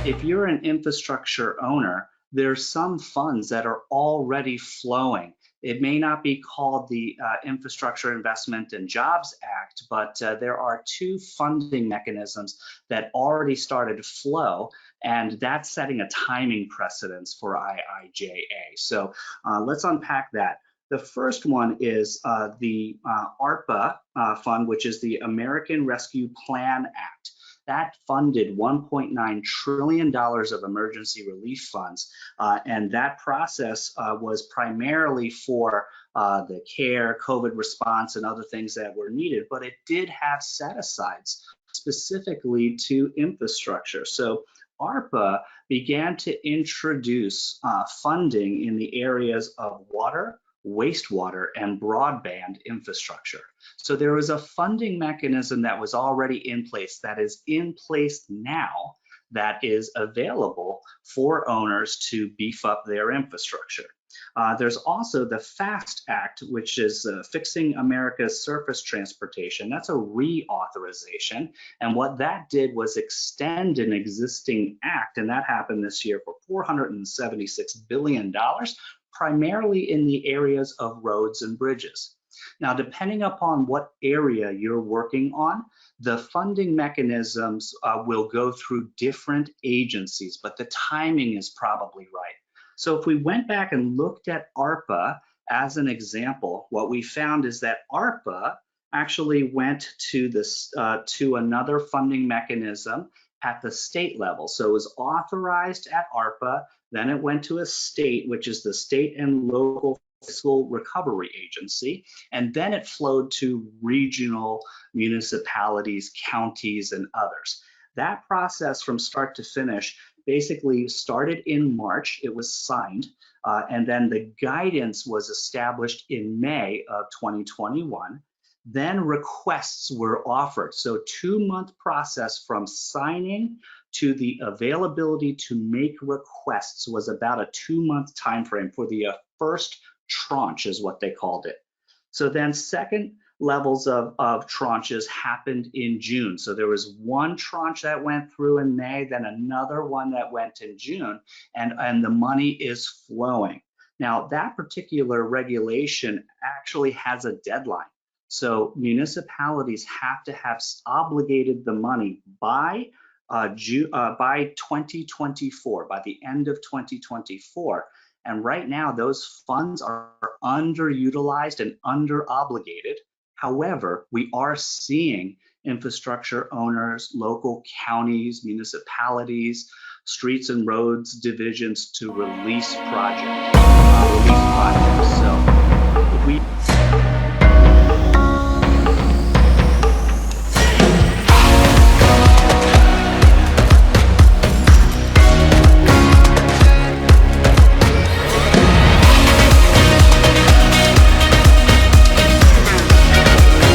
if you're an infrastructure owner, there's some funds that are already flowing. It may not be called the Infrastructure Investment and Jobs Act, but there are two funding mechanisms that already started to flow, and that's setting a timing precedence for IIJA. So let's unpack that. The first one is the ARPA fund, which is the American Rescue Plan Act. That funded $1.9 trillion of emergency relief funds. And that process was primarily for the care, COVID response, and other things that were needed, but it did have set-asides specifically to infrastructure. So ARPA began to introduce funding in the areas of water, wastewater, and broadband infrastructure. So there was a funding mechanism that was already in place, that is in place now, that is available for owners to beef up their infrastructure. There's also the FAST Act, which is Fixing America's Surface Transportation. That's a reauthorization. And what that did was extend an existing act, and that happened this year for $476 billion, primarily in the areas of roads and bridges. Now, depending upon what area you're working on, the funding mechanisms will go through different agencies, but the timing is probably right. So if we went back and looked at ARPA as an example, what we found is that ARPA actually went to this to another funding mechanism at the state level. So it was authorized at ARPA, then it went to a state, which is the State and Local Fiscal Recovery Agency, and then it flowed to regional municipalities, counties, and others. That process from start to finish basically started in March. It was signed, and then the guidance was established in May of 2021. Then requests were offered. So 2-month process from signing to the availability to make requests was about a 2-month time frame for the first tranche, is what they called it. So then second levels of tranches happened in June. So there was one tranche that went through in May, then another one that went in June, and the money is flowing. Now, that particular regulation actually has a deadline. So municipalities have to have obligated the money by 2024, by the end of 2024. And right now, those funds are underutilized and under-obligated. However, we are seeing infrastructure owners, local counties, municipalities, streets and roads divisions to release projects. So we